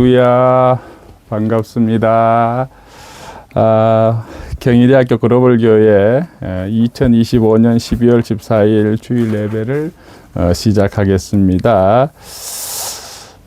할렐루야. 반갑습니다. 경희대학교 글로벌교회 2025년 12월 14일 주일 예배를 시작하겠습니다.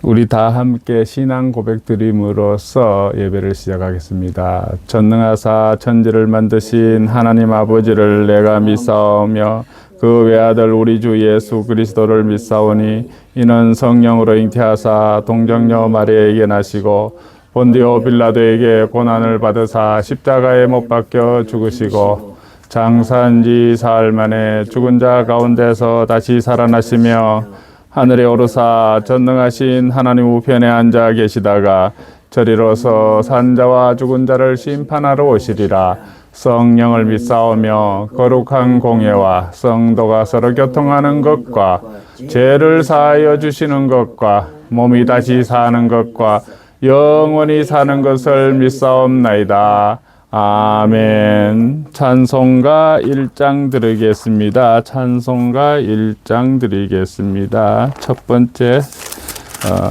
우리 다 함께 신앙 고백 드림으로써 예배를 시작하겠습니다. 전능하사 천지를 만드신 하나님 아버지를 내가 믿사오며 그 외아들 우리 주 예수 그리스도를 믿사오니 이는 성령으로 잉태하사 동정녀 마리아에게 나시고 본디오 빌라도에게 고난을 받으사 십자가에 못 박혀 죽으시고 장사한 지 사흘 만에 죽은 자 가운데서 다시 살아나시며 하늘에 오르사 전능하신 하나님 우편에 앉아 계시다가 저리로서 산자와 죽은 자를 심판하러 오시리라. 성령을 믿사오며 거룩한 공예와 성도가 서로 교통하는 것과 죄를 사하여 주시는 것과 몸이 다시 사는 것과 영원히 사는 것을 믿사옵나이다. 아멘. 찬송가 1장 드리겠습니다. 찬송가 1장 드리겠습니다. 첫 번째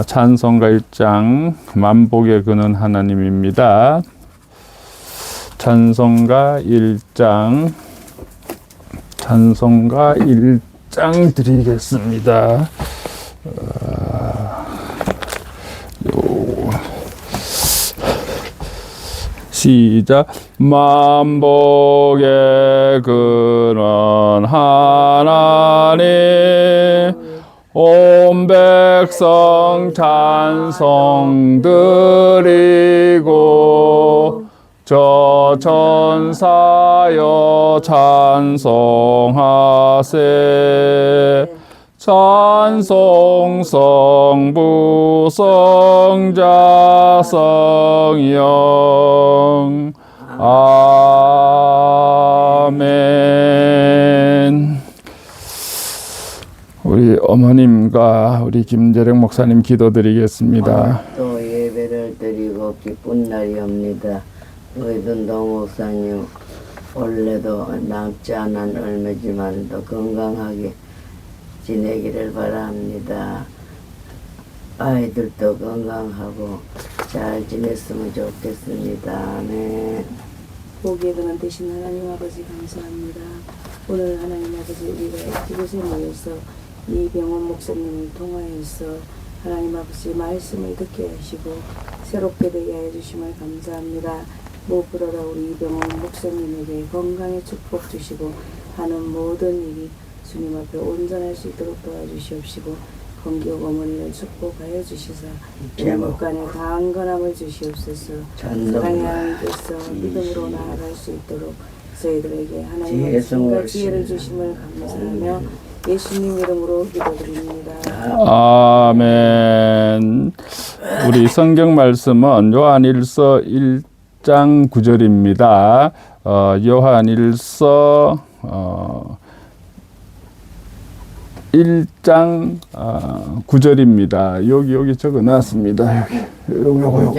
찬송가 1장 만복의 근원 하나님입니다. 찬송가 1장 드리겠습니다. 시작. 만복의 근원 하나님 온 백성 찬송 드리고 저 천사여 찬송하세. 찬송 성부 성자 성령 아멘. 우리 어머님과 우리 김재령 목사님 기도드리겠습니다. 또 예배를 드리고 기쁜 날이옵니다. 의든 동 목사님 원래도 남지 않은 얼마지만 더 건강하게 지내기를 바랍니다. 아이들도 건강하고 잘 지냈으면 좋겠습니다. 아멘. 복의 근원 되신 하나님 아버지 감사합니다. 오늘 하나님 아버지 우리가 이곳에 모여서 이병원 목사님을 통하여서 하나님 아버지 말씀을 듣게 하시고 새롭게 되게 하여 주심을 감사합니다. 무엇보다도 우리 이병원 목사님에게 건강의 축복 주시고 하는 모든 일이 주님 앞에 온전할 수 있도록 도와주시옵시고 건기옥 어머니를 축복하여 주시사 영육간에 강한 건함을 주시옵소서. 사랑의 하나님께서 믿음으로 나아갈 수 있도록 저희들에게 하나님의 신과 지혜를 주심을 감사하며 예수님 이름으로 기도드립니다. 아멘. 우리 성경 말씀은 요한일서 1장 9절입니다. 요한일서 1장 9절입니다. 여기 적어놨습니다. 요거.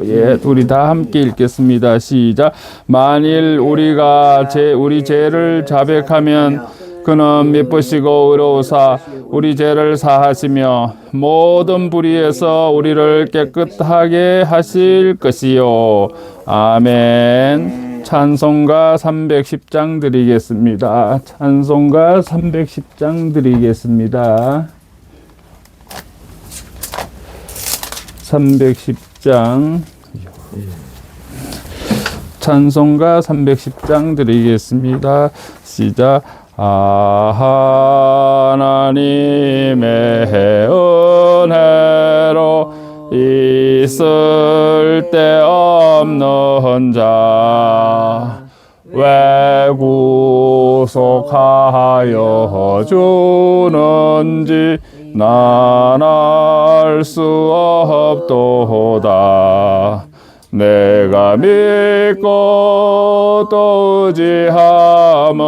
예, 우리 다 함께 읽겠습니다. 시작. 만일 우리가 우리 죄를 자백하면 그는 미쁘시고 의로우사 우리 죄를 사하시며 모든 불의에서 우리를 깨끗하게 하실 것이요. 아멘. 찬송가 310장 드리겠습니다. 찬송가 310장 드리겠습니다. 310장 찬송가 310장 드리겠습니다. 시작. 하나님의 은혜로 있을 데 없는 자 왜 구속하여 주는지 난 알 수 없도다. 내가 믿고 또 의지함은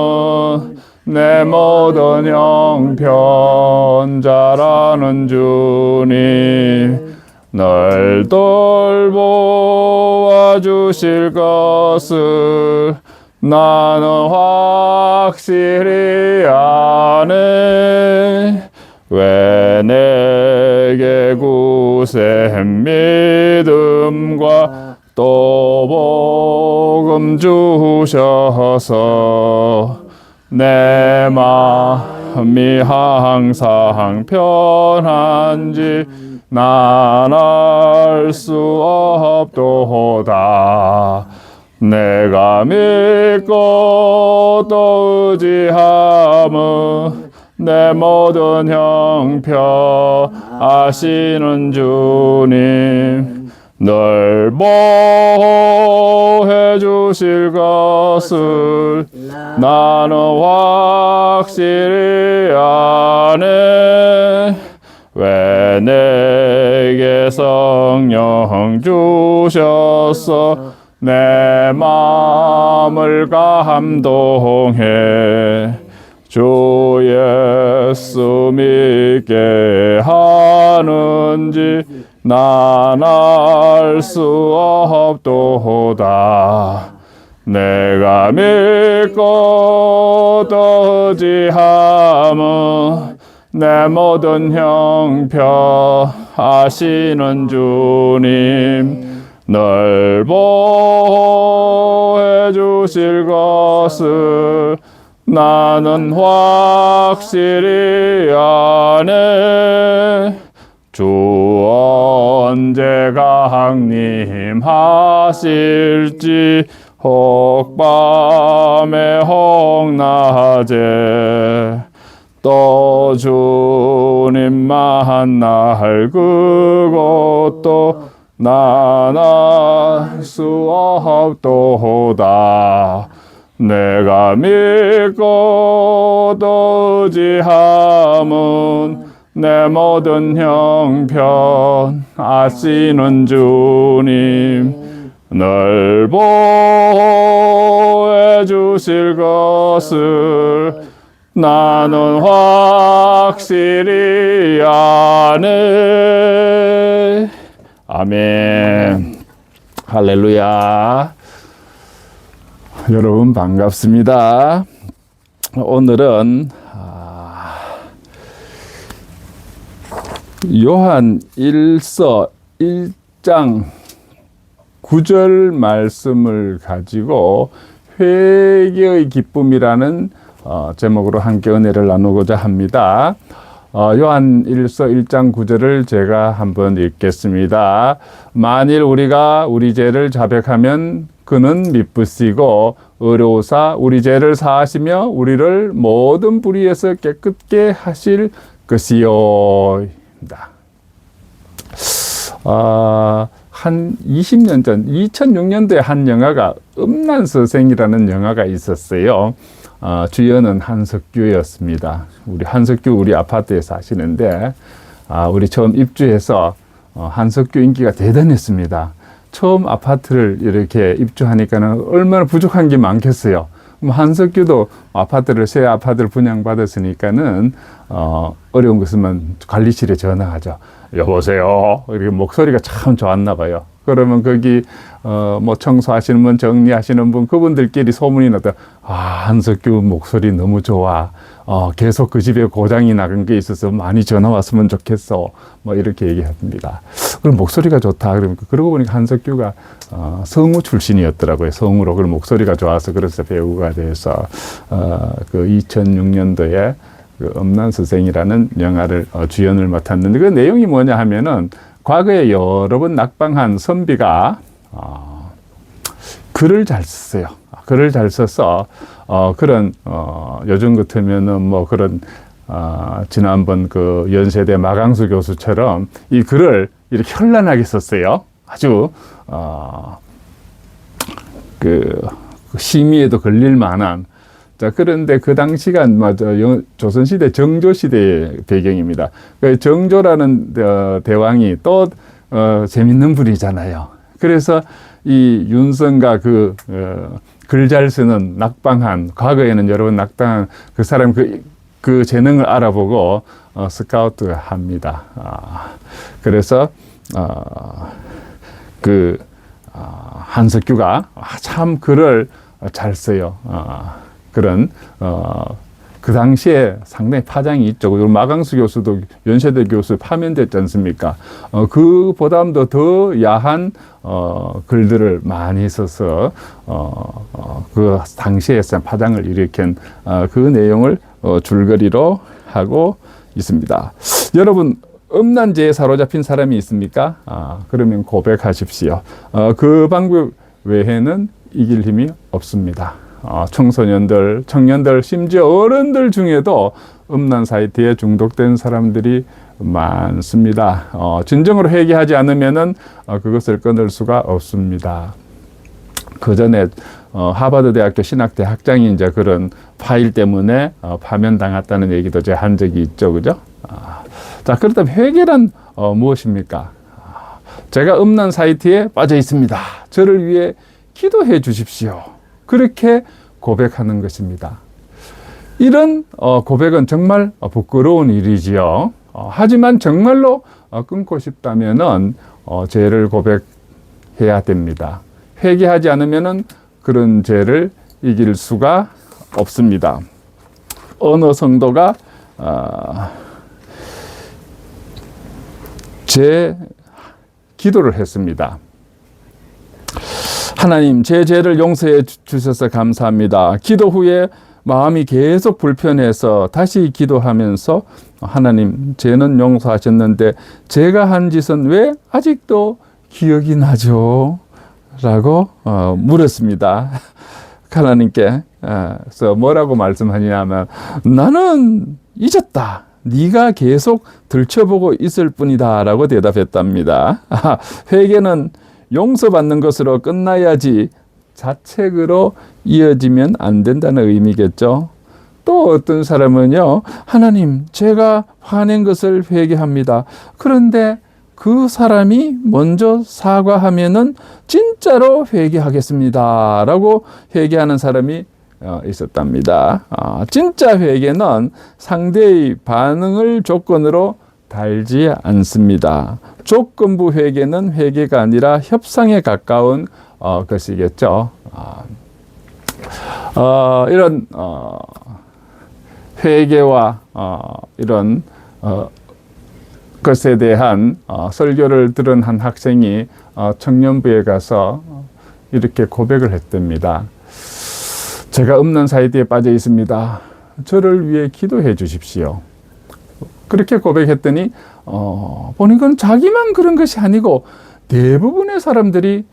내 모든 형편자라는 주님 널 돌보아 주실 것을 나는 확실히 아네. 왜 내게 굳센 믿음과 또 복음 주셔서 내 마음이 항상 편한지 난 알 수 없도다. 내가 믿고 또 의지함은 내 모든 형편 아시는 주님 널 보호해 주실 것을 나는 확실히 아네. 왜 내게 성령 주셔서 내 마음을 감동해 주 예수 믿게 하는지 난 알 수 없도다. 내가 믿고 또 의지함은 내 모든 형편 아시는 주님 널 보호해 주실 것을 나는 확실히 아네. 주 언제 강림하실지 혹 밤에 혹 낮에 또 주님 만날 그것도 난 알 수 없도다. 내가 믿고 또 의지함은 내 모든 형편 아시는 주님 널 보호해 주실 것을 나는 확실히 아네. 아멘. 할렐루야. 여러분 반갑습니다. 오늘은 요한 1서 1장 9절 말씀을 가지고 회개의 기쁨이라는 제목으로 함께 은혜를 나누고자 합니다. 요한 1서 1장 9절을 제가 한번 읽겠습니다. 만일 우리가 우리 죄를 자백하면 그는 미쁘시고 의로우사 우리 죄를 사하시며 우리를 모든 불의에서 깨끗게 하실 것이요. 한 20년 전 2006년도에 한 영화가 음란서생이라는 영화가 있었어요. 주연은 한석규였습니다. 우리 아파트에 사시는데 우리 처음 입주해서 한석규 인기가 대단했습니다. 처음 아파트를 이렇게 입주하니까는 얼마나 부족한 게 많겠어요. 한석규도 새 아파트를 분양받았으니까는 어려운 것은 관리실에 전화하죠. 여보세요. 이렇게 목소리가 참 좋았나 봐요. 그러면 거기 뭐 청소하시는 분, 정리하시는 분, 그분들끼리 소문이 나다. 한석규 목소리 너무 좋아. 계속 그 집에 고장이 나간 게 있어서 많이 전화 왔으면 좋겠어. 뭐 이렇게 얘기합니다. 그럼 목소리가 좋다. 그러고 보니까 한석규가 성우 출신이었더라고요. 성우로. 그럼 목소리가 좋아서 그래서 배우가 돼서 그 2006년도에 그 음란서생이라는 영화를 주연을 맡았는데 그 내용이 뭐냐 하면은 과거에 여러 번 낙방한 선비가 글을 잘 썼어요. 글을 잘 써서 그런 요즘 같으면은 뭐 그런 지난번 그 연세대 마강수 교수처럼 이 글을 이렇게 현란하게 썼어요. 아주 그 심의에도 걸릴 만한. 자, 그런데 그 당시가 조선시대 정조시대의 배경입니다. 그 정조라는 대왕이 또 재밌는 분이잖아요. 그래서 이 윤성가 글 잘 쓰는 낙방한, 과거에는 여러 번 낙방한 그 사람 그 재능을 알아보고 스카우트 합니다. 그래서 한석규가 참 글을 잘 써요. 그런 그 당시에 상당히 파장이 있죠. 그리고 마강수 교수도 연세대 교수 파면됐지 않습니까? 그보다도 더 야한 글들을 많이 써서 그 당시에 파장을 일으킨 그 내용을 줄거리로 하고 있습니다. 여러분, 음란죄에 사로잡힌 사람이 있습니까? 그러면 고백하십시오. 그 방법 외에는 이길 힘이 없습니다. 청소년들, 청년들, 심지어 어른들 중에도 음란 사이트에 중독된 사람들이 많습니다. 진정으로 회개하지 않으면은 그것을 끊을 수가 없습니다. 그 전에 하버드 대학교 신학대 학장이 이제 그런 파일 때문에 파면당했다는 얘기도 제가 한 적이 있죠, 그죠? 자, 그렇다면 회개란 무엇입니까? 제가 음란 사이트에 빠져 있습니다. 저를 위해 기도해 주십시오. 그렇게 고백하는 것입니다. 이런 고백은 정말 부끄러운 일이지요. 하지만 정말로 끊고 싶다면은 죄를 고백해야 됩니다. 회개하지 않으면은 그런 죄를 이길 수가 없습니다. 어느 성도가 기도를 했습니다. 하나님, 제 죄를 용서해 주셔서 감사합니다. 기도 후에 마음이 계속 불편해서 다시 기도하면서 하나님, 죄는 용서하셨는데 제가 한 짓은 왜 아직도 기억이 나죠? 라고 물었습니다. 하나님께 그래서 뭐라고 말씀하냐면 나는 잊었다. 네가 계속 들춰보고 있을 뿐이다 라고 대답했답니다. 회개는 용서받는 것으로 끝나야지 자책으로 이어지면 안 된다는 의미겠죠. 또 어떤 사람은요, 하나님, 제가 화낸 것을 회개합니다. 그런데 그 사람이 먼저 사과하면은 진짜로 회개하겠습니다 라고 회개하는 사람이 있었답니다. 진짜 회개는 상대의 반응을 조건으로 달지 않습니다. 조건부 회개는 회개가 아니라 협상에 가까운 것이겠죠. 이런 회개와 이런 것에 대한 설교를 들은 한 학생이 청년부에 가서 이렇게 고백을 했답니다. 제가 음란 사이트에 빠져 있습니다. 저를 위해 기도해 주십시오. 그렇게 고백했더니 보니까 자기만 그런 것이 아니고 대부분의 사람들이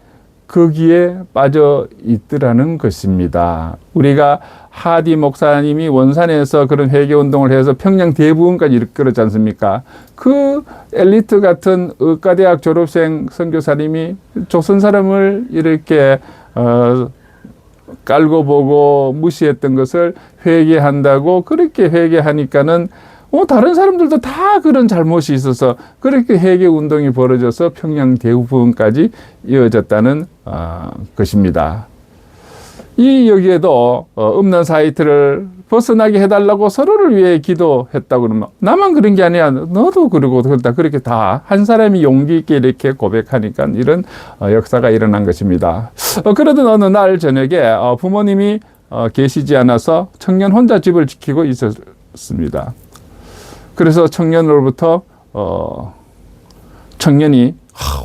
거기에 빠져 있더라는 것입니다. 우리가 하디 목사님이 원산에서 그런 회개운동을 해서 평양 대부분까지 이끌었지 않습니까? 그 엘리트 같은 의과대학 졸업생 선교사님이 조선 사람을 이렇게 깔고 보고 무시했던 것을 회개한다고 그렇게 회개하니까는 다른 사람들도 다 그런 잘못이 있어서 그렇게 회개 운동이 벌어져서 평양 대부분까지 이어졌다는 것입니다. 여기에도 음란 사이트를 벗어나게 해달라고 서로를 위해 기도했다고 그러면 나만 그런 게 아니야. 너도 그러고 그렇다. 그렇게 다 한 사람이 용기 있게 이렇게 고백하니까 이런 역사가 일어난 것입니다. 그러던 어느 날 저녁에 부모님이 계시지 않아서 청년 혼자 집을 지키고 있었습니다. 그래서 청년으로부터 청년이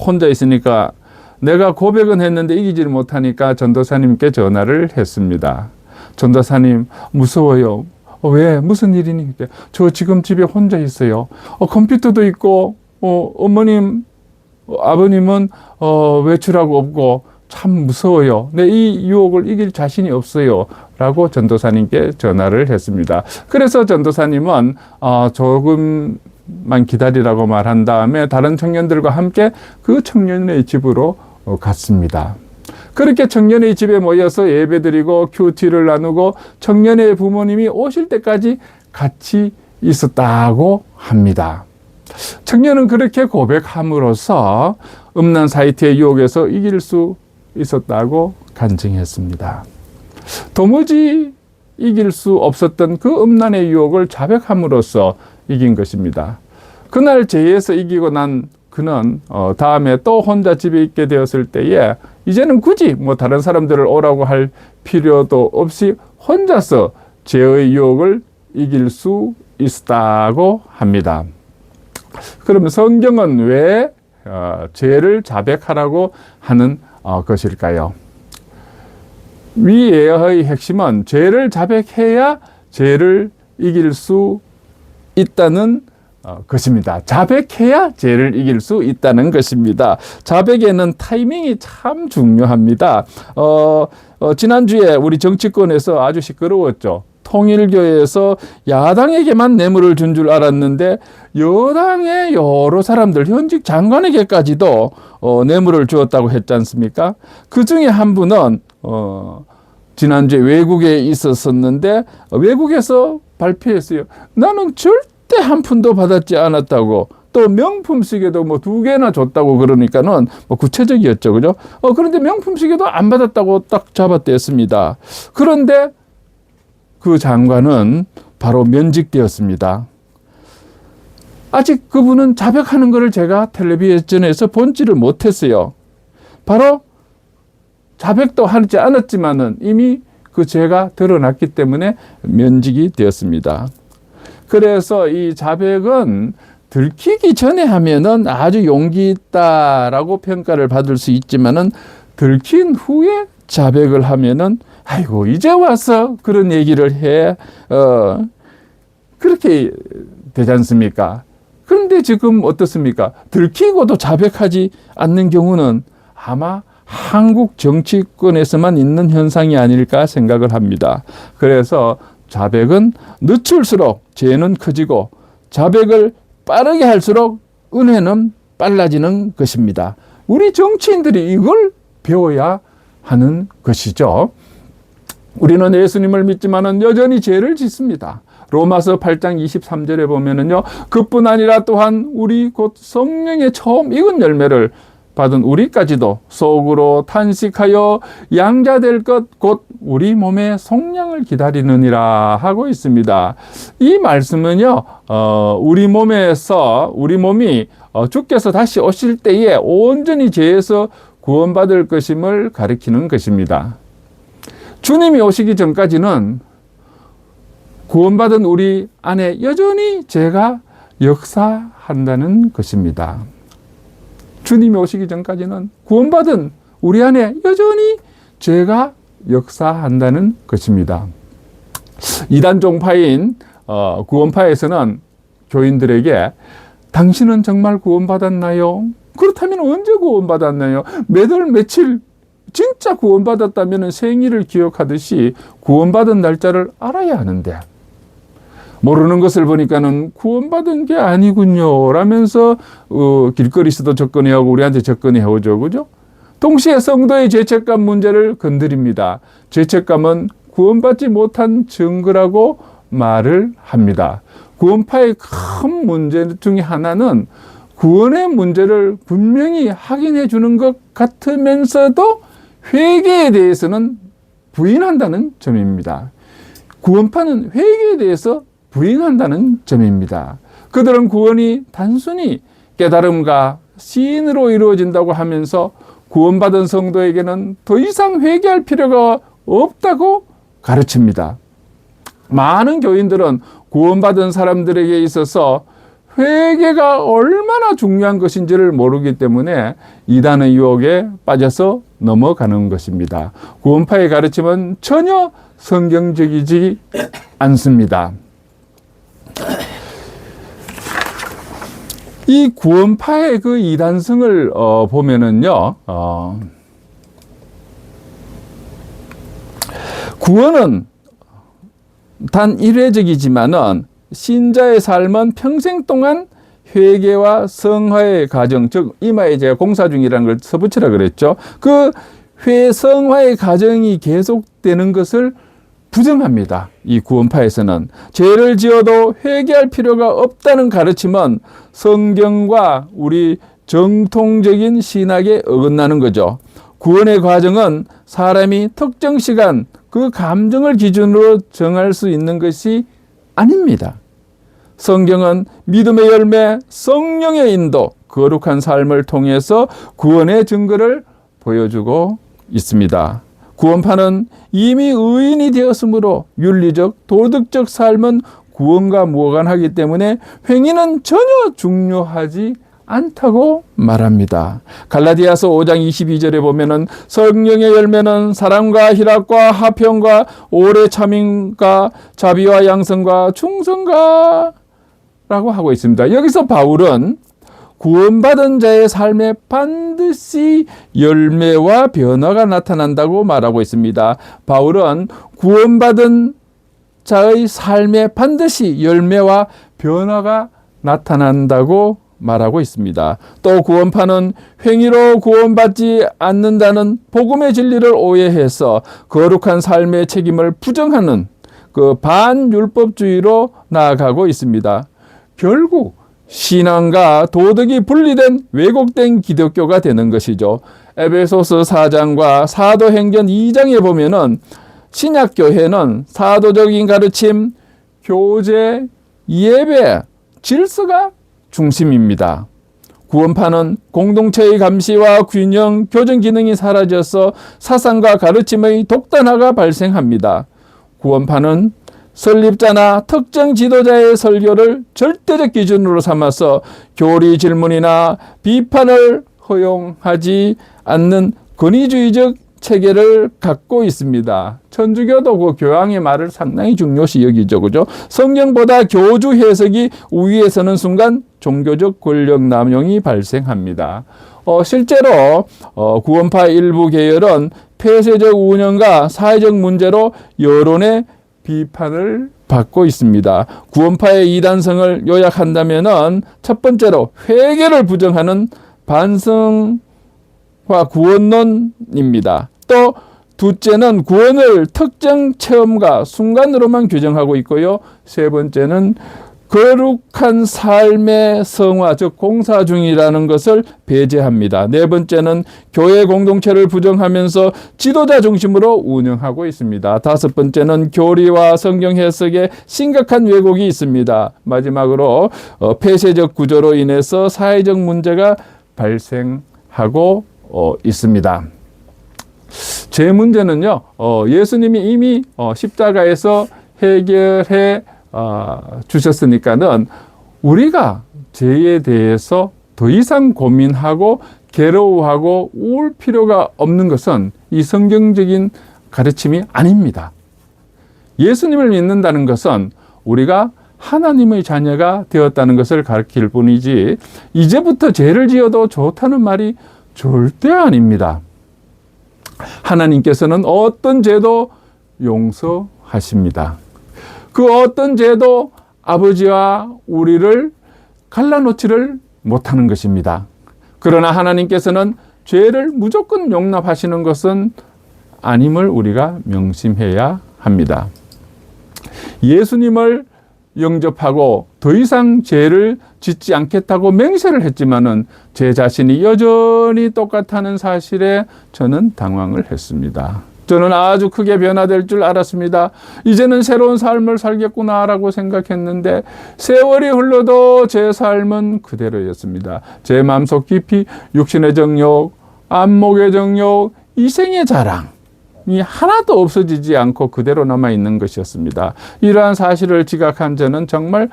혼자 있으니까 내가 고백은 했는데 이기지를 못하니까 전도사님께 전화를 했습니다. 전도사님, 무서워요. 왜? 무슨 일이니? 저 지금 집에 혼자 있어요. 컴퓨터도 있고 어머님, 아버님은 외출하고 없고 참 무서워요. 내 이 유혹을 이길 자신이 없어요. 라고 전도사님께 전화를 했습니다. 그래서 전도사님은 조금만 기다리라고 말한 다음에 다른 청년들과 함께 그 청년의 집으로 갔습니다. 그렇게 청년의 집에 모여서 예배드리고 큐티를 나누고 청년의 부모님이 오실 때까지 같이 있었다고 합니다. 청년은 그렇게 고백함으로써 음란 사이트의 유혹에서 이길 수 있었다고 간증했습니다. 도무지 이길 수 없었던 그 음란의 유혹을 자백함으로써 이긴 것입니다. 그날 죄에서 이기고 난 그는 다음에 또 혼자 집에 있게 되었을 때에 이제는 굳이 다른 사람들을 오라고 할 필요도 없이 혼자서 죄의 유혹을 이길 수 있다고 합니다. 그러면 성경은 왜 죄를 자백하라고 하는 것일까요? 위의 핵심은 죄를 자백해야 죄를 이길 수 있다는 것입니다. 자백해야 죄를 이길 수 있다는 것입니다. 자백에는 타이밍이 참 중요합니다. 지난주에 우리 정치권에서 아주 시끄러웠죠. 통일교에서 야당에게만 뇌물을 준 줄 알았는데 여당의 여러 사람들, 현직 장관에게까지도 뇌물을 주었다고 했지 않습니까? 그 중에 한 분은 지난주에 외국에 있었었는데 외국에서 발표했어요. 나는 절대 한 푼도 받았지 않았다고. 또 명품 시계도 뭐 2개나 줬다고 그러니까는 뭐 구체적이었죠. 그죠? 그런데 명품 시계도 안 받았다고 딱 잡아떼었습니다. 그런데 그 장관은 바로 면직되었습니다. 아직 그분은 자백하는 것을 제가 텔레비전에서 본지를 못했어요. 바로 자백도 하지 않았지만은 이미 그 죄가 드러났기 때문에 면직이 되었습니다. 그래서 이 자백은 들키기 전에 하면은 아주 용기 있다라고 평가를 받을 수 있지만은 들킨 후에 자백을 하면은 아이고 이제 와서 그런 얘기를 해 그렇게 되지 않습니까? 그런데 지금 어떻습니까? 들키고도 자백하지 않는 경우는 아마 한국 정치권에서만 있는 현상이 아닐까 생각을 합니다. 그래서 자백은 늦출수록 죄는 커지고 자백을 빠르게 할수록 은혜는 빨라지는 것입니다. 우리 정치인들이 이걸 배워야 하는 것이죠. 우리는 예수님을 믿지만은 여전히 죄를 짓습니다. 로마서 8장 23절에 보면은요, 그뿐 아니라 또한 우리 곧 성령의 처음 익은 열매를 받은 우리까지도 속으로 탄식하여 양자될 것 곧 우리 몸의 속량을 기다리느니라 하고 있습니다. 이 말씀은요, 우리 몸이 주께서 다시 오실 때에 온전히 죄에서 구원받을 것임을 가리키는 것입니다. 주님이 오시기 전까지는 구원받은 우리 안에 여전히 죄가 역사한다는 것입니다. 주님이 오시기 전까지는 구원받은 우리 안에 여전히 죄가 역사한다는 것입니다. 이단 종파인 구원파에서는 교인들에게 당신은 정말 구원받았나요? 그렇다면 언제 구원받았나요? 몇 월 며칠 진짜 구원받았다면 생일을 기억하듯이 구원받은 날짜를 알아야 하는데 모르는 것을 보니까는 구원받은 게 아니군요 라면서 길거리에서도 접근해오고 우리한테 접근해오죠. 그죠? 동시에 성도의 죄책감 문제를 건드립니다. 죄책감은 구원받지 못한 증거라고 말을 합니다. 구원파의 큰 문제 중에 하나는 구원의 문제를 분명히 확인해 주는 것 같으면서도 회개에 대해서는 부인한다는 점입니다. 구원파는 회개에 대해서 부인한다는 점입니다. 그들은 구원이 단순히 깨달음과 시인으로 이루어진다고 하면서 구원받은 성도에게는 더 이상 회개할 필요가 없다고 가르칩니다. 많은 교인들은 구원받은 사람들에게 있어서 회개가 얼마나 중요한 것인지를 모르기 때문에 이단의 유혹에 빠져서 넘어가는 것입니다. 구원파의 가르침은 전혀 성경적이지 않습니다. 이 구원파의 그 이단성을 보면은요, 구원은 단 일회적이지만은 신자의 삶은 평생 동안 회개와 성화의 과정, 즉 이마에 제가 공사 중이라는 걸 써붙이라 그랬죠. 그 성화의 과정이 계속되는 것을 부정합니다. 이 구원파에서는 죄를 지어도 회개할 필요가 없다는 가르침은 성경과 우리 정통적인 신학에 어긋나는 거죠. 구원의 과정은 사람이 특정 시간 그 감정을 기준으로 정할 수 있는 것이 아닙니다. 성경은 믿음의 열매, 성령의 인도, 거룩한 삶을 통해서 구원의 증거를 보여주고 있습니다. 구원파는 이미 의인이 되었으므로 윤리적, 도덕적 삶은 구원과 무관하기 때문에 횡의는 전혀 중요하지 않다고 말합니다. 갈라디아서 5장 22절에 보면은 성령의 열매는 사랑과 희락과 화평과 오래 참음과 자비와 양성과 충성과 라고 하고 있습니다. 여기서 바울은 구원받은 자의 삶에 반드시 열매와 변화가 나타난다고 말하고 있습니다. 바울은 구원받은 자의 삶에 반드시 열매와 변화가 나타난다고 말하고 있습니다. 또 구원파는 행위로 구원받지 않는다는 복음의 진리를 오해해서 거룩한 삶의 책임을 부정하는 그 반율법주의로 나아가고 있습니다. 결국 신앙과 도덕이 분리된 왜곡된 기독교가 되는 것이죠. 에베소서 4장과 사도행전 2장에 보면은 신약교회는 사도적인 가르침, 교제, 예배, 질서가 중심입니다. 구원파는 공동체의 감시와 균형, 교정 기능이 사라져서 사상과 가르침의 독단화가 발생합니다. 구원파는 설립자나 특정 지도자의 설교를 절대적 기준으로 삼아서 교리 질문이나 비판을 허용하지 않는 권위주의적 체계를 갖고 있습니다. 천주교도 그 교황의 말을 상당히 중요시 여기죠. 그죠? 성경보다 교주 해석이 우위에 서는 순간 종교적 권력 남용이 발생합니다. 실제로 구원파 일부 계열은 폐쇄적 운영과 사회적 문제로 여론의 비판을 받고 있습니다. 구원파의 이단성을 요약한다면은 첫 번째로 회개를 부정하는 반성과 구원론입니다. 또 둘째는 구원을 특정 체험과 순간으로만 규정하고 있고요. 세 번째는 거룩한 삶의 성화, 즉 공사 중이라는 것을 배제합니다. 네 번째는 교회 공동체를 부정하면서 지도자 중심으로 운영하고 있습니다. 다섯 번째는 교리와 성경 해석에 심각한 왜곡이 있습니다. 마지막으로 폐쇄적 구조로 인해서 사회적 문제가 발생하고 있습니다. 제 문제는요, 예수님이 이미 십자가에서 해결해 주셨으니까는 우리가 죄에 대해서 더 이상 고민하고 괴로워하고 울 필요가 없는 것은 이 성경적인 가르침이 아닙니다. 예수님을 믿는다는 것은 우리가 하나님의 자녀가 되었다는 것을 가르칠 뿐이지 이제부터 죄를 지어도 좋다는 말이 절대 아닙니다. 하나님께서는 어떤 죄도 용서하십니다. 그 어떤 죄도 아버지와 우리를 갈라놓지를 못하는 것입니다. 그러나 하나님께서는 죄를 무조건 용납하시는 것은 아님을 우리가 명심해야 합니다. 예수님을 영접하고 더 이상 죄를 짓지 않겠다고 맹세를 했지만은 제 자신이 여전히 똑같다는 사실에 저는 당황을 했습니다. 저는 아주 크게 변화될 줄 알았습니다. 이제는 새로운 삶을 살겠구나라고 생각했는데 세월이 흘러도 제 삶은 그대로였습니다. 제 마음속 깊이 육신의 정욕, 안목의 정욕, 이생의 자랑 이 하나도 없어지지 않고 그대로 남아있는 것이었습니다. 이러한 사실을 지각한 저는 정말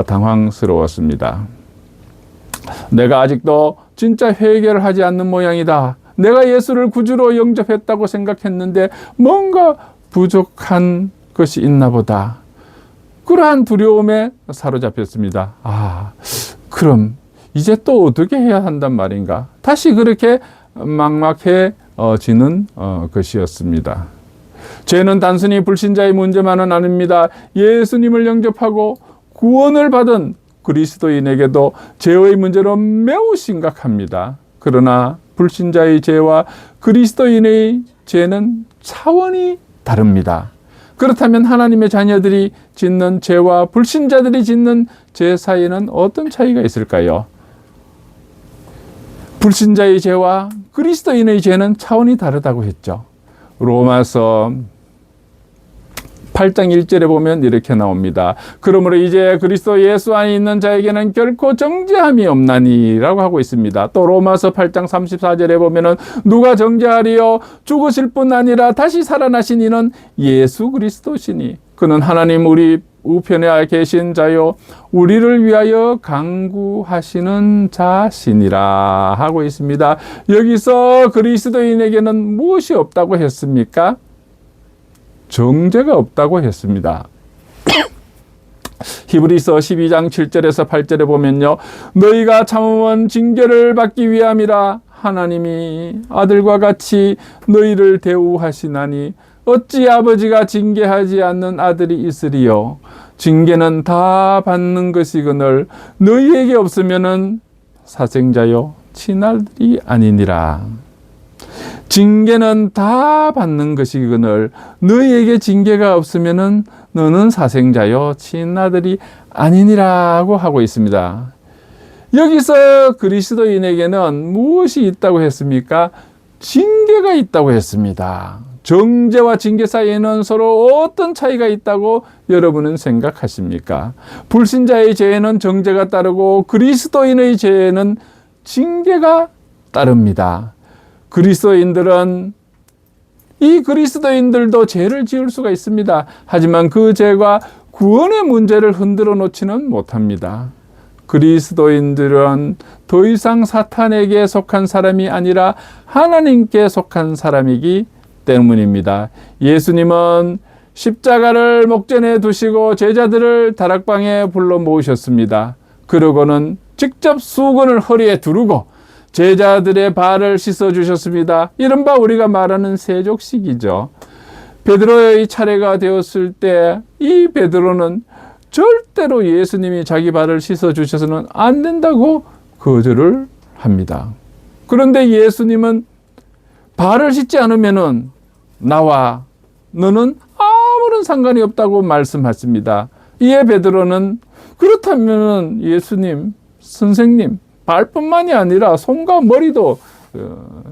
당황스러웠습니다. 내가 아직도 진짜 회개를 하지 않는 모양이다. 내가 예수를 구주로 영접했다고 생각했는데 뭔가 부족한 것이 있나 보다. 그러한 두려움에 사로잡혔습니다. 그럼 이제 또 어떻게 해야 한단 말인가? 다시 그렇게 막막해지는 것이었습니다. 죄는 단순히 불신자의 문제만은 아닙니다. 예수님을 영접하고 구원을 받은 그리스도인에게도 죄의 문제는 매우 심각합니다. 그러나 불신자의 죄와 그리스도인의 죄는 차원이 다릅니다. 그렇다면 하나님의 자녀들이 짓는 죄와 불신자들이 짓는 죄 사이에는 어떤 차이가 있을까요? 불신자의 죄와 그리스도인의 죄는 차원이 다르다고 했죠. 로마서 8장 1절에 보면 이렇게 나옵니다. 그러므로 이제 그리스도 예수 안에 있는 자에게는 결코 정죄함이 없나니 라고 하고 있습니다. 또 로마서 8장 34절에 보면은 누가 정죄하리요? 죽으실 뿐 아니라 다시 살아나신 이는 예수 그리스도시니 그는 하나님 우리 우편에 계신 자요 우리를 위하여 간구하시는 자시니라 하고 있습니다. 여기서 그리스도인에게는 무엇이 없다고 했습니까? 정죄가 없다고 했습니다. 히브리서 12장 7절에서 8절에 보면요. 너희가 참으면 징계를 받기 위함이라 하나님이 아들과 같이 너희를 대우하시나니 어찌 아버지가 징계하지 않는 아들이 있으리요. 징계는 다 받는 것이거늘 너희에게 없으면은 사생자요 친아들이 아니니라. 징계는 다 받는 것이거늘 너희에게 징계가 없으면은 너는 사생자요 친아들이 아니니라고 하고 있습니다. 여기서 그리스도인에게는 무엇이 있다고 했습니까? 징계가 있다고 했습니다. 정죄와 징계 사이에는 서로 어떤 차이가 있다고 여러분은 생각하십니까? 불신자의 죄에는 정죄가 따르고 그리스도인의 죄에는 징계가 따릅니다. 그리스도인들도 죄를 지을 수가 있습니다. 하지만 그 죄가 구원의 문제를 흔들어 놓지는 못합니다. 그리스도인들은 더 이상 사탄에게 속한 사람이 아니라 하나님께 속한 사람이기 때문입니다. 예수님은 십자가를 목전에 두시고 제자들을 다락방에 불러 모으셨습니다. 그러고는 직접 수건을 허리에 두르고 제자들의 발을 씻어 주셨습니다. 이른바 우리가 말하는 세족식이죠. 베드로의 차례가 되었을 때 이 베드로는 절대로 예수님이 자기 발을 씻어 주셔서는 안 된다고 거절을 합니다. 그런데 예수님은 발을 씻지 않으면은 나와 너는 아무런 상관이 없다고 말씀하십니다. 이에 베드로는 그렇다면 예수님, 선생님, 발뿐만이 아니라 손과 머리도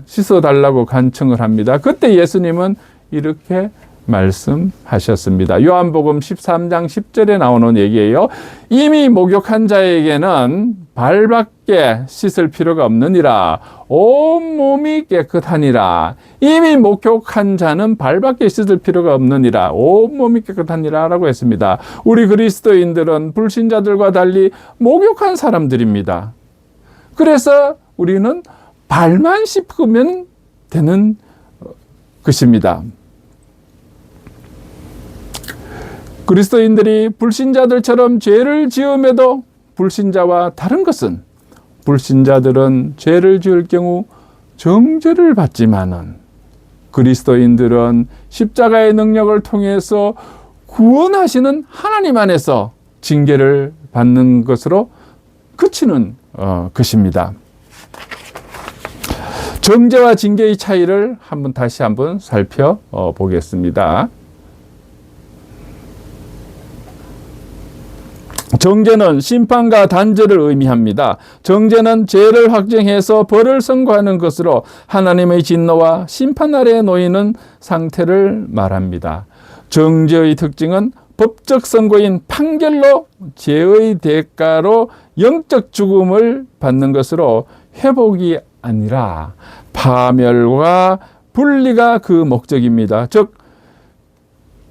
씻어달라고 간청을 합니다. 그때 예수님은 이렇게 말씀하셨습니다. 요한복음 13장 10절에 나오는 얘기예요. 이미 목욕한 자에게는 발밖에 씻을 필요가 없느니라. 온몸이 깨끗하니라. 이미 목욕한 자는 발밖에 씻을 필요가 없느니라. 온몸이 깨끗하니라 라고 했습니다. 우리 그리스도인들은 불신자들과 달리 목욕한 사람들입니다. 그래서 우리는 발만 씻으면 되는 것입니다. 그리스도인들이 불신자들처럼 죄를 지음에도 불신자와 다른 것은 불신자들은 죄를 지을 경우 정죄를 받지만은 그리스도인들은 십자가의 능력을 통해서 구원하시는 하나님 안에서 징계를 받는 것으로 그치는 것입니다. 정죄와 징계의 차이를 다시 한번 살펴보겠습니다. 정죄는 심판과 단죄를 의미합니다. 정죄는 죄를 확정해서 벌을 선고하는 것으로 하나님의 진노와 심판 아래에 놓이는 상태를 말합니다. 정죄의 특징은 법적 선고인 판결로 죄의 대가로 영적 죽음을 받는 것으로 회복이 아니라 파멸과 분리가 그 목적입니다. 즉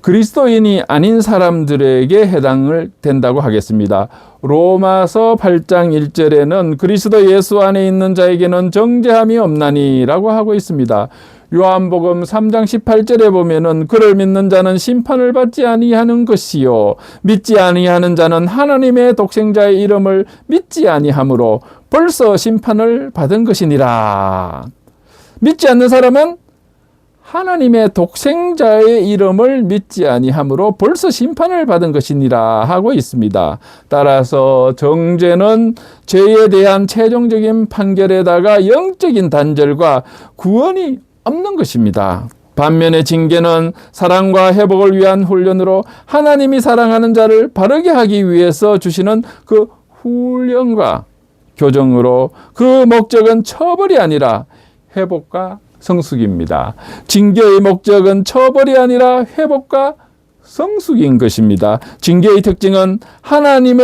그리스도인이 아닌 사람들에게 해당을 된다고 하겠습니다. 로마서 8장 1절에는 그리스도 예수 안에 있는 자에게는 정죄함이 없나니 라고 하고 있습니다. 요한복음 3장 18절에 보면은 그를 믿는 자는 심판을 받지 아니하는 것이요 믿지 아니하는 자는 하나님의 독생자의 이름을 믿지 아니하므로 벌써 심판을 받은 것이니라. 믿지 않는 사람은 하나님의 독생자의 이름을 믿지 아니하므로 벌써 심판을 받은 것이니라 하고 있습니다. 따라서 정죄는 죄에 대한 최종적인 판결에다가 영적인 단절과 구원이 없는 것입니다. 반면에 징계는 사랑과 회복을 위한 훈련으로 하나님이 사랑하는 자를 바르게 하기 위해서 주시는 그 훈련과 교정으로 그 목적은 처벌이 아니라 회복과 성숙입니다. 징계의 목적은 처벌이 아니라 회복과 성숙인 것입니다. 징계의 특징은 하나님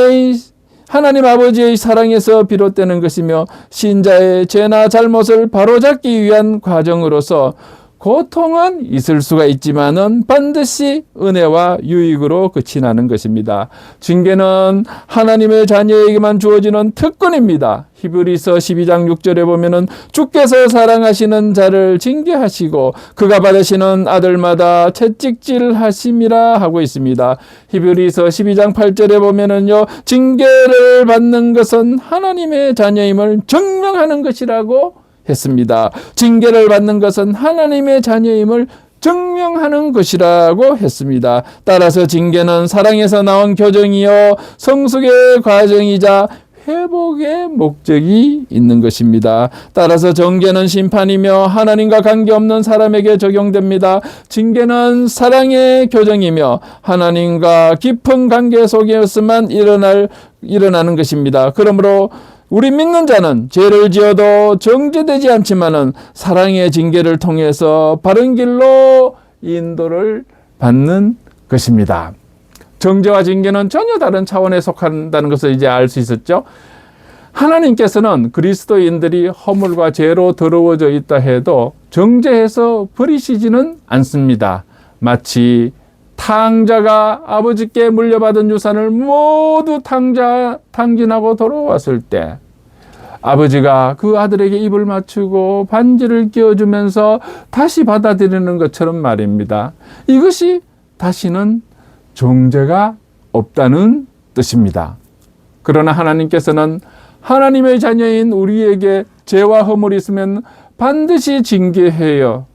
아버지의 사랑에서 비롯되는 것이며 신자의 죄나 잘못을 바로잡기 위한 과정으로서 고통은 있을 수가 있지만은 반드시 은혜와 유익으로 끝이 나는 것입니다. 징계는 하나님의 자녀에게만 주어지는 특권입니다. 히브리서 12장 6절에 보면은 주께서 사랑하시는 자를 징계하시고 그가 받으시는 아들마다 채찍질하심이라 하고 있습니다. 히브리서 12장 8절에 보면은요, 징계를 받는 것은 하나님의 자녀임을 증명하는 것이라고 했습니다. 징계를 받는 것은 하나님의 자녀임을 증명하는 것이라고 했습니다. 따라서 징계는 사랑에서 나온 교정이요 성숙의 과정이자 회복의 목적이 있는 것입니다. 따라서 정죄는 심판이며 하나님과 관계없는 사람에게 적용됩니다. 징계는 사랑의 교정이며 하나님과 깊은 관계 속에서만 일어나는 것입니다. 그러므로 우리 믿는 자는 죄를 지어도 정죄되지 않지만은 사랑의 징계를 통해서 바른 길로 인도를 받는 것입니다. 정죄와 징계는 전혀 다른 차원에 속한다는 것을 이제 알 수 있었죠. 하나님께서는 그리스도인들이 허물과 죄로 더러워져 있다 해도 정죄해서 버리시지는 않습니다. 마치 탕자가 아버지께 물려받은 유산을 모두 탕진하고 돌아왔을 때 아버지가 그 아들에게 입을 맞추고 반지를 끼워주면서 다시 받아들이는 것처럼 말입니다. 이것이 다시는 정죄가 없다는 뜻입니다. 그러나 하나님께서는 하나님의 자녀인 우리에게 죄와 허물이 있으면 반드시 징계해서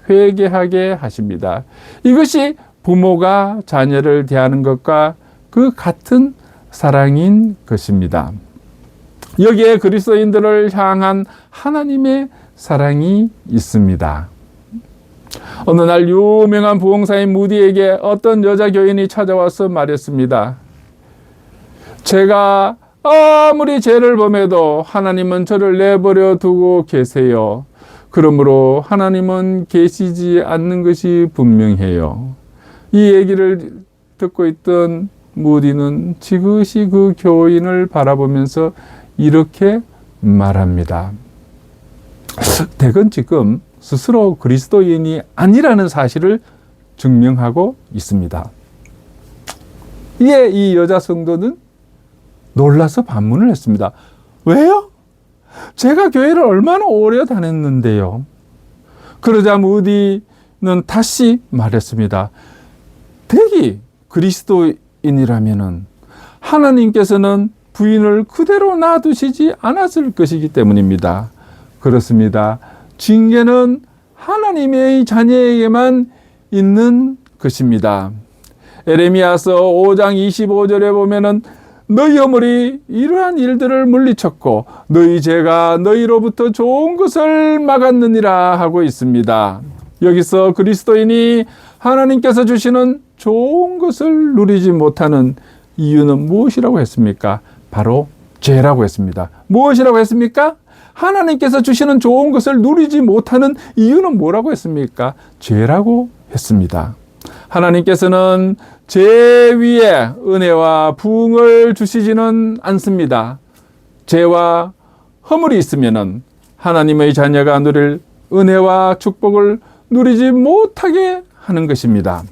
회개하게 하십니다. 이것이 부모가 자녀를 대하는 것과 그 같은 사랑인 것입니다. 여기에 그리스도인들을 향한 하나님의 사랑이 있습니다. 어느 날 유명한 부흥사인 무디에게 어떤 여자 교인이 찾아와서 말했습니다. 제가 아무리 죄를 범해도 하나님은 저를 내버려 두고 계세요. 그러므로 하나님은 계시지 않는 것이 분명해요. 이 얘기를 듣고 있던 무디는 지그시 그 교인을 바라보면서 이렇게 말합니다. 대건 지금 스스로 그리스도인이 아니라는 사실을 증명하고 있습니다. 이에 이 여자 성도는 놀라서 반문을 했습니다. 왜요? 제가 교회를 얼마나 오래 다녔는데요. 그러자 무디는 다시 말했습니다. 대기 그리스도인이라면은 하나님께서는 부인을 그대로 놔두시지 않았을 것이기 때문입니다. 그렇습니다. 징계는 하나님의 자녀에게만 있는 것입니다. 에레미야서 5장 25절에 보면은 너희 허물이 이러한 일들을 물리쳤고 너희 죄가 너희로부터 좋은 것을 막았느니라 하고 있습니다. 여기서 그리스도인이 하나님께서 주시는 좋은 것을 누리지 못하는 이유는 무엇이라고 했습니까? 바로 죄라고 했습니다. 무엇이라고 했습니까? 하나님께서 주시는 좋은 것을 누리지 못하는 이유는 뭐라고 했습니까? 죄라고 했습니다. 하나님께서는 죄 위에 은혜와 부흥을 주시지는 않습니다. 죄와 허물이 있으면은 하나님의 자녀가 누릴 은혜와 축복을 누리지 못하게 하는 것입니다.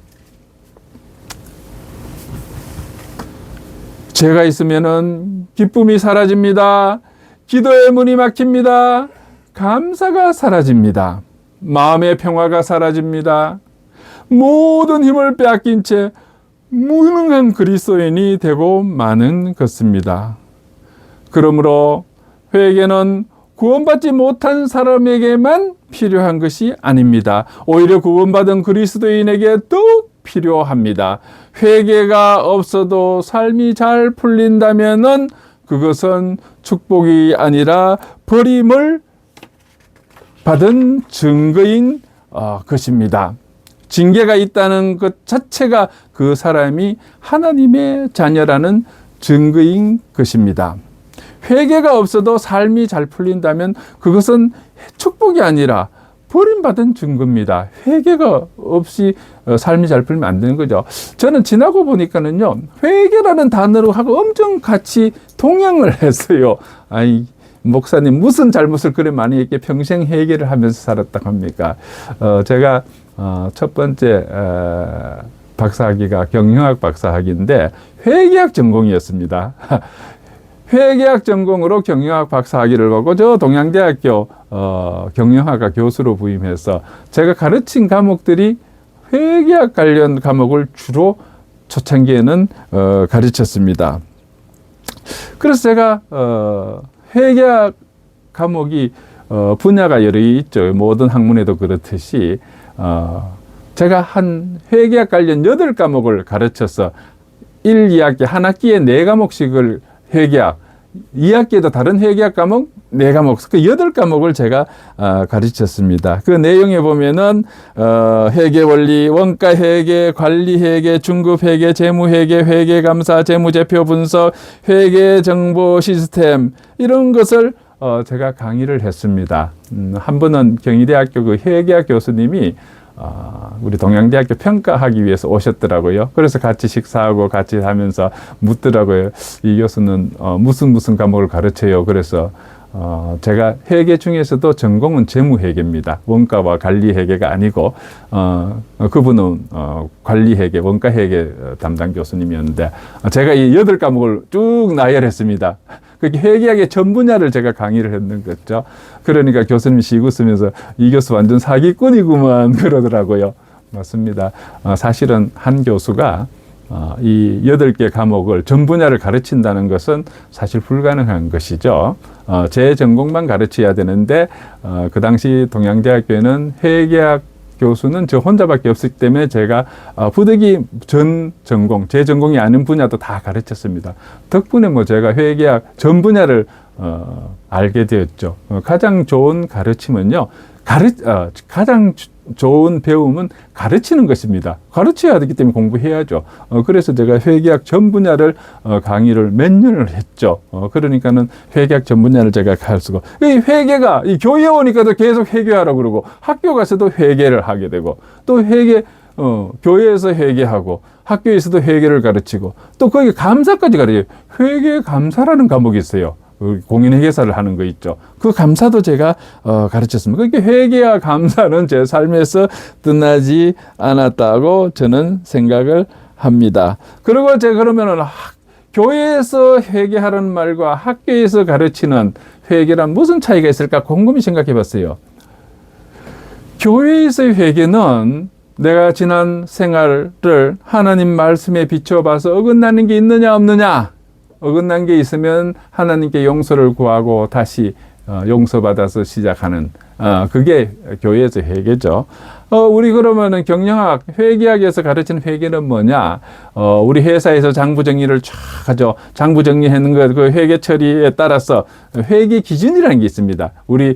죄가 있으면은 기쁨이 사라집니다. 기도의 문이 막힙니다. 감사가 사라집니다. 마음의 평화가 사라집니다. 모든 힘을 빼앗긴 채 무능한 그리스도인이 되고 마는 것입니다. 그러므로 회개는 구원받지 못한 사람에게만 필요한 것이 아닙니다. 오히려 구원받은 그리스도인에게 더욱 필요합니다. 회개가 없어도 삶이 잘 풀린다면은 그것은 축복이 아니라 버림을 받은 증거인 것입니다. 징계가 있다는 것 자체가 그 사람이 하나님의 자녀라는 증거인 것입니다. 회개가 없어도 삶이 잘 풀린다면 그것은 축복이 아니라 버림받은 증거입니다. 회개가 없이 삶이 잘 풀리면 안 되는 거죠. 저는 지나고 보니까는요, 회개라는 단어로 하고 엄청 같이 동양을 했어요. 목사님 무슨 잘못을 그래 많이 이렇게 평생 회개를 하면서 살았다고 합니까? 제가 첫 번째 박사학위가 경영학 박사학위인데 회계학 전공이었습니다. 회계학 전공으로 경영학 박사학위를 받고 저 동양대학교 경영학과 교수로 부임해서 제가 가르친 과목들이 회계학 관련 과목을 주로 초창기에는 가르쳤습니다. 그래서 제가 회계학 과목이 분야가 여러 있죠. 모든 학문에도 그렇듯이 제가 한 회계학 관련 8과목을 가르쳐서 1, 2학기 한 학기에 4과목씩을 회계학, 2학기에도 다른 회계학 과목 4과목, 그 8과목을 제가 가르쳤습니다. 그 내용에 보면은 회계 원리, 원가 회계, 관리 회계, 중급 회계, 재무 회계, 회계 감사, 재무제표 분석, 회계 정보 시스템 이런 것을 제가 강의를 했습니다. 한 번은 경희대학교 그 회계학 교수님이 우리 동양대학교 평가하기 위해서 오셨더라고요. 그래서 같이 식사하고 같이 하면서 묻더라고요. 이 교수는 무슨 과목을 가르쳐요. 그래서 제가 회계 중에서도 전공은 재무회계입니다. 원가와 관리회계가 아니고 그분은 관리회계, 원가회계 담당 교수님이었는데 제가 이 8과목을 쭉 나열했습니다. 그게 회계학의 전 분야를 제가 강의를 했는 거죠. 그러니까 교수님이 시고 쓰면서 이 교수 완전 사기꾼이구만 그러더라고요. 맞습니다. 사실은 한 교수가 이 8개 과목을 전 분야를 가르친다는 것은 사실 불가능한 것이죠. 제 전공만 가르쳐야 되는데 그 당시 동양대학교에는 회계학 교수는 저 혼자밖에 없었기 때문에 제가 부득이 전 전공, 제 전공이 아닌 분야도 다 가르쳤습니다. 덕분에 뭐 제가 회계학 전 분야를 알게 되었죠. 가장 좋은 가르침은요, 가장 좋은 배움은 가르치는 것입니다. 가르쳐야 되기 때문에 공부해야죠. 그래서 제가 회계학 전 분야를 강의를 몇 년을 했죠. 그러니까는 회계학 전 분야를 제가 가르치고, 이 회계가 이 교회에 오니까도 계속 회계하라고 그러고 학교 가서도 회계를 하게 되고 또 교회에서 회계하고 학교에서도 회계를 가르치고 또 거기 감사까지 가르쳐요. 회계 감사라는 과목이 있어요. 공인회계사를 하는 거 있죠. 그 감사도 제가 가르쳤습니다. 그렇게 회계와 감사는 제 삶에서 떠나지 않았다고 저는 생각을 합니다. 그리고 제가 그러면은 교회에서 회계하는 말과 학교에서 가르치는 회계란 무슨 차이가 있을까 곰곰이 생각해 봤어요. 교회에서의 회계는 내가 지난 생활을 하나님 말씀에 비춰봐서 어긋나는 게 있느냐 없느냐, 어긋난 게 있으면 하나님께 용서를 구하고 다시 용서받아서 시작하는 그게 교회에서 회계죠. 우리 그러면은 경영학, 회계학에서 가르치는 회계는 뭐냐? 우리 회사에서 장부 정리를 쫙 하죠. 장부 정리하는 것, 그 회계 처리에 따라서 회계 기준이라는 게 있습니다. 우리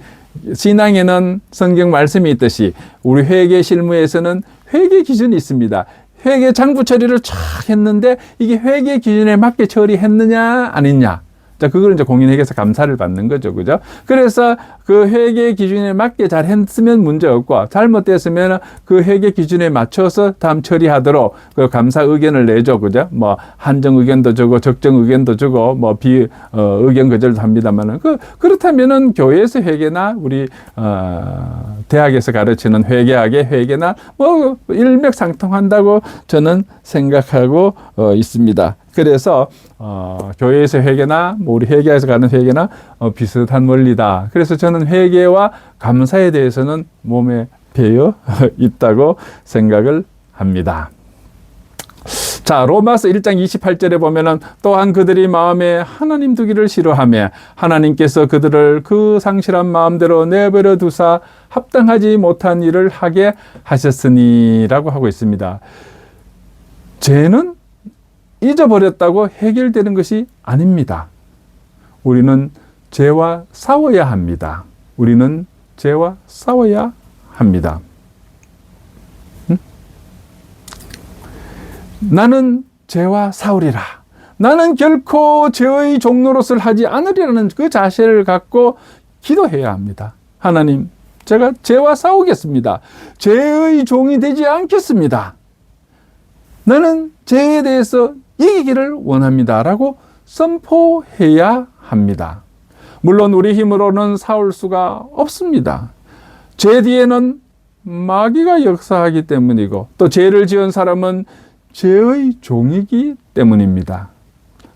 신앙에는 성경 말씀이 있듯이 우리 회계 실무에서는 회계 기준이 있습니다. 회계 장부 처리를 쫙 했는데 이게 회계 기준에 맞게 처리했느냐 아니냐. 자, 그걸 이제 공인회계사 감사를 받는 거죠. 그죠? 그래서 그 회계 기준에 맞게 잘 했으면 문제 없고 잘못됐으면 그 회계 기준에 맞춰서 다음 처리하도록 그 감사 의견을 내죠. 그죠? 뭐 한정 의견도 주고 적정 의견도 주고 뭐 의견 거절도 합니다만은 그렇다면은 교회에서 회계나 우리 대학에서 가르치는 회계학의 회계나 뭐 일맥상통한다고 저는 생각하고 있습니다. 그래서 교회에서 회계나 뭐 우리 회계에서 가는 회계나 비슷한 원리다. 그래서 저는 회계와 감사에 대해서는 몸에 배어 있다고 생각을 합니다. 자, 로마서 1장 28절에 보면은 또한 그들이 마음에 하나님 두기를 싫어하며 하나님께서 그들을 그 상실한 마음대로 내버려 두사 합당하지 못한 일을 하게 하셨으니라고 하고 있습니다. 죄는 잊어버렸다고 해결되는 것이 아닙니다. 우리는 죄와 싸워야 합니다. 우리는 죄와 싸워야 합니다. 나는 죄와 싸우리라. 나는 결코 죄의 종노릇을 하지 않으리라는 그 자세를 갖고 기도해야 합니다. 하나님, 제가 죄와 싸우겠습니다. 죄의 종이 되지 않겠습니다. 나는 죄에 대해서 이기기를 원합니다. 라고 선포해야 합니다. 물론 우리 힘으로는 싸울 수가 없습니다. 죄 뒤에는 마귀가 역사하기 때문이고 또 죄를 지은 사람은 죄의 종이기 때문입니다.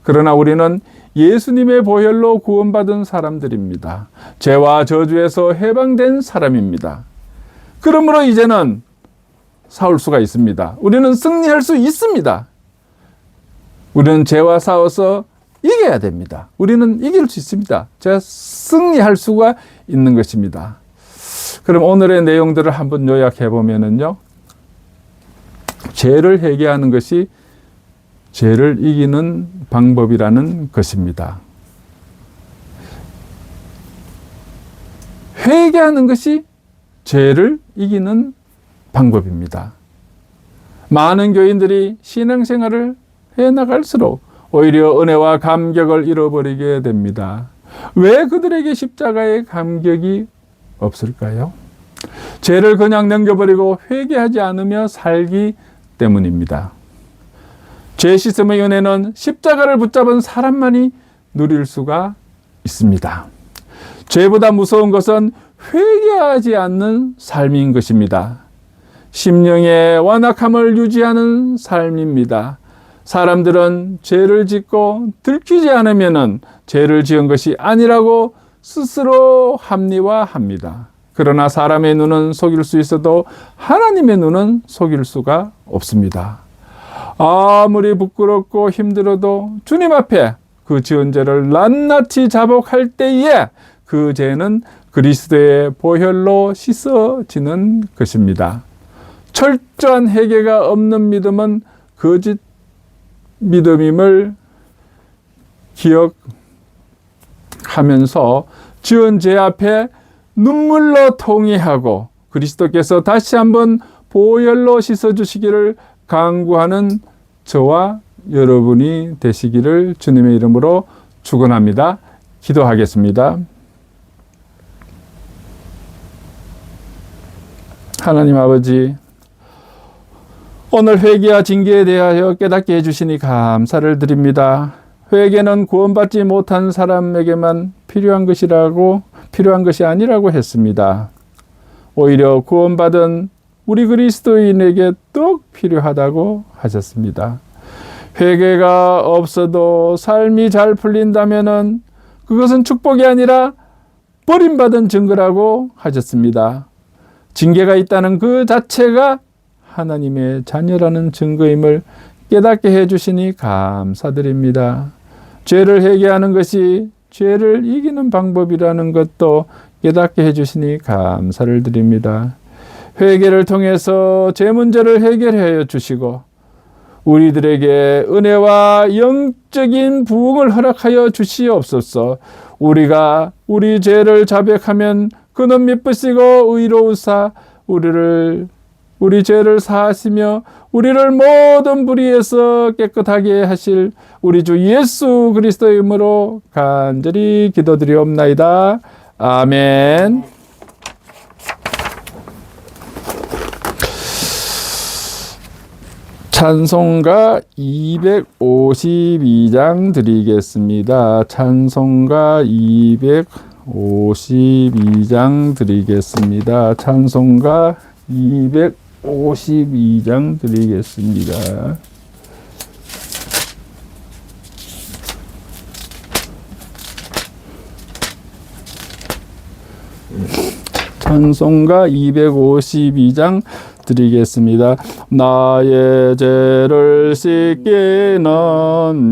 그러나 우리는 예수님의 보혈로 구원받은 사람들입니다. 죄와 저주에서 해방된 사람입니다. 그러므로 이제는 싸울 수가 있습니다. 우리는 승리할 수 있습니다. 우리는 죄와 싸워서 이겨야 됩니다. 우리는 이길 수 있습니다. 제가 승리할 수가 있는 것입니다. 그럼 오늘의 내용들을 한번 요약해 보면은요, 죄를 회개하는 것이 죄를 이기는 방법이라는 것입니다. 회개하는 것이 죄를 이기는 방법입니다. 많은 교인들이 신앙생활을 해나갈수록 오히려 은혜와 감격을 잃어버리게 됩니다. 왜 그들에게 십자가의 감격이 없을까요? 죄를 그냥 넘겨버리고 회개하지 않으며 살기 때문입니다. 죄 씻음의 은혜는 십자가를 붙잡은 사람만이 누릴 수가 있습니다. 죄보다 무서운 것은 회개하지 않는 삶인 것입니다. 심령의 완악함을 유지하는 삶입니다. 사람들은 죄를 짓고 들키지 않으면 죄를 지은 것이 아니라고 스스로 합리화합니다. 그러나 사람의 눈은 속일 수 있어도 하나님의 눈은 속일 수가 없습니다. 아무리 부끄럽고 힘들어도 주님 앞에 그 지은 죄를 낱낱이 자복할 때에 그 죄는 그리스도의 보혈로 씻어지는 것입니다. 철저한 회개가 없는 믿음은 거짓 믿음임을 기억하면서 지은 죄 앞에 눈물로 통회하고 그리스도께서 다시 한번 보혈로 씻어주시기를 간구하는 저와 여러분이 되시기를 주님의 이름으로 축원합니다. 기도하겠습니다. 하나님 아버지, 오늘 회개와 징계에 대하여 깨닫게 해주시니 감사를 드립니다. 회개는 구원받지 못한 사람에게만 필요한 것이 아니라고 했습니다. 오히려 구원받은 우리 그리스도인에게 꼭 필요하다고 하셨습니다. 회개가 없어도 삶이 잘 풀린다면은 그것은 축복이 아니라 버림받은 증거라고 하셨습니다. 징계가 있다는 그 자체가 하나님의 자녀라는 증거임을 깨닫게 해주시니 감사드립니다. 죄를 회개하는 것이 죄를 이기는 방법이라는 것도 깨닫게 해주시니 감사를 드립니다. 회개를 통해서 죄 문제를 해결하여 주시고 우리들에게 은혜와 영적인 부흥을 허락하여 주시옵소서. 우리가 우리 죄를 자백하면 그는 미쁘시고 의로우사 우리 죄를 사하시며 우리를 모든 불의에서 깨끗하게 하실 우리 주 예수 그리스도의 이름으로 간절히 기도드리옵나이다. 아멘. 찬송가 252장 드리겠습니다. 찬송가 252장 드리겠습니다. 찬송가 252장 드리겠습니다. 찬송가 252장 드리겠습니다. 나의 죄를 씻기는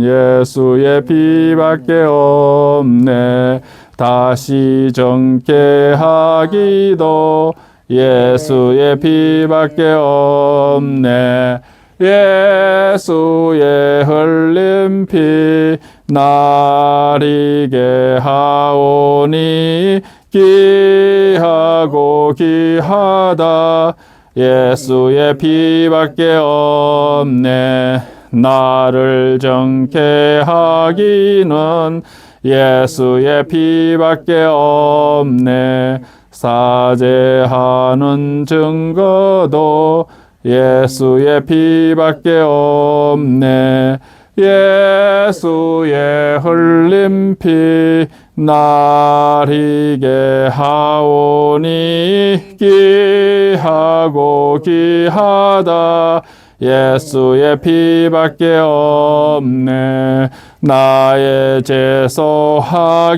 예수의 피밖에 없네. 다시 정케 하기도 예수의 피밖에 없네. 예수의 흘린 피 나리게 하오니 귀하고 귀하다. 예수의 피밖에 없네. 나를 정케 하기는 예수의 피밖에 없네. 사죄하는 증거도 예수의 피밖에 없네. 예수의 흘린 피 나리게 하오니 귀하고 귀하다. 예수의 피밖에 없네. 나의 제소하기는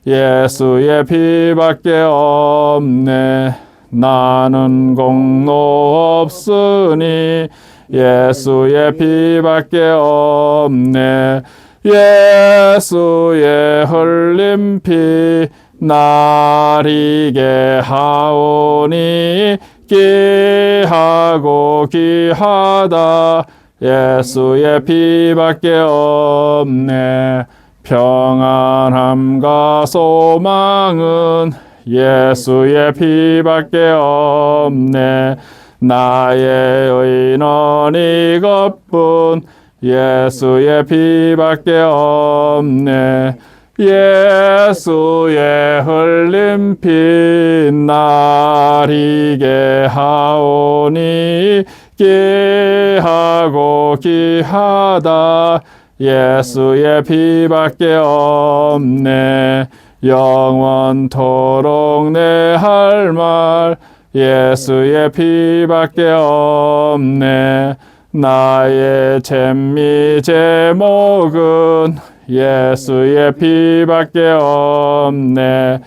예수의 피밖에 없네. 나는 공로 없으니 예수의 피밖에 없네. 예수의 흘린 피 나리게 하오니 귀하고 귀하다. 예수의 피밖에 없네. 평안함과 소망은 예수의 피밖에 없네. 나의 의는 이것뿐 예수의 피밖에 없네. 예수의 흘린 피 나리게 하오니 귀하고 귀하다. 예수의 피밖에 없네. 영원토록 내 할 말 예수의 피밖에 없네. 나의 잼미 제목은 예수의 피밖에 없네.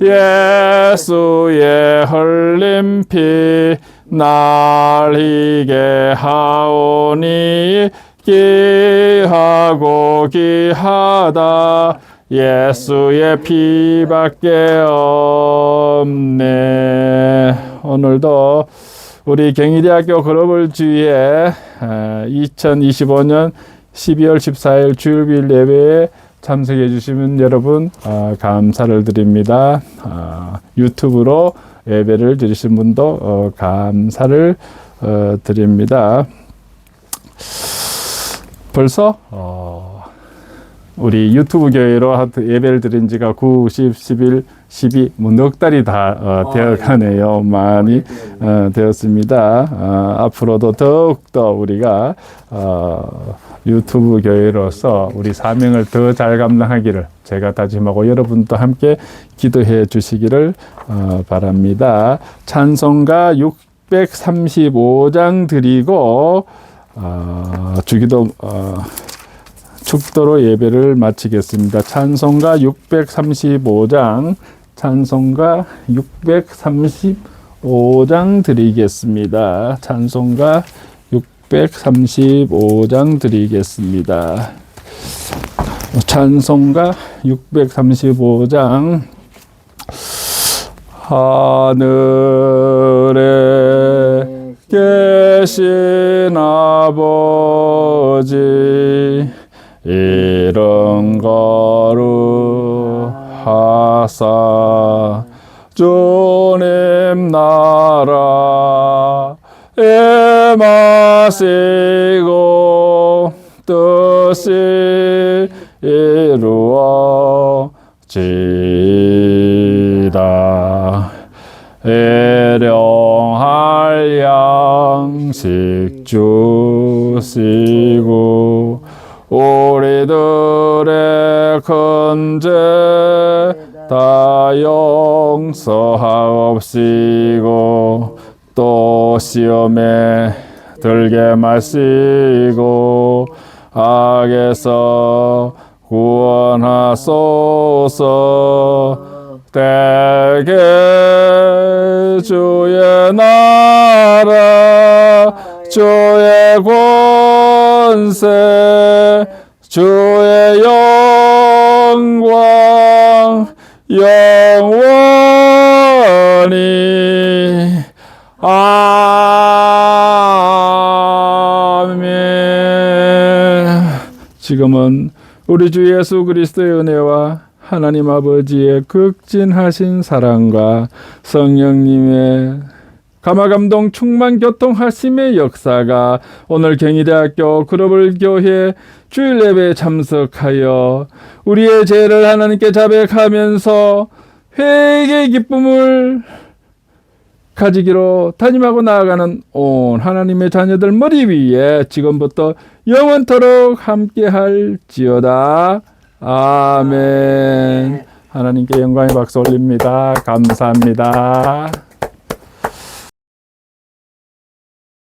예수의 흘린 피 나리게 하오니 귀하고 귀하다. 예수의 피밖에 없네. 오늘도 우리 경희대학교 글로벌 주의회 2025년 12월 14일 주일비일 예배에 참석해 주시면 여러분 감사를 드립니다. 유튜브로 예배를 드리신 분도 감사를 드립니다. 벌써 우리 유튜브 교회로 예배를 드린 지가 9, 10, 11, 12, 넉 달이 다 되어 가네요. 많이 되었습니다. 앞으로도 더욱더 우리가 유튜브 교회로서 우리 사명을 더 잘 감당하기를 제가 다짐하고 여러분도 함께 기도해 주시기를 바랍니다. 찬송가 635장 드리고 주기도 축도로 예배를 마치겠습니다. 찬송가 635장 찬송가 635장 드리겠습니다. 찬송가 635장 드리겠습니다. 찬송가 635장 하늘에 계신 아버지 이름 거룩하사 주님 나라에 마시고 뜻이 이루어지다. 일용할 양식 주시고 우리들의 큰 죄 다 용서하옵시고 또 시험에 들게 마시고 악에서 구원하소서. 대개 주의 나라 주의 권세 주의 영광 영원히 아멘. 지금은 우리 주 예수 그리스도의 은혜와 하나님 아버지의 극진하신 사랑과 성령님의 감화감동 충만 교통하심의 역사가 오늘 경희대학교 글로벌 교회 주일 예배에 참석하여 우리의 죄를 하나님께 자백하면서 회개의 기쁨을 가지기로 다짐하고 나아가는 온 하나님의 자녀들 머리 위에 지금부터 영원토록 함께할지어다. 아멘. 하나님께 영광의 박수 올립니다. 감사합니다.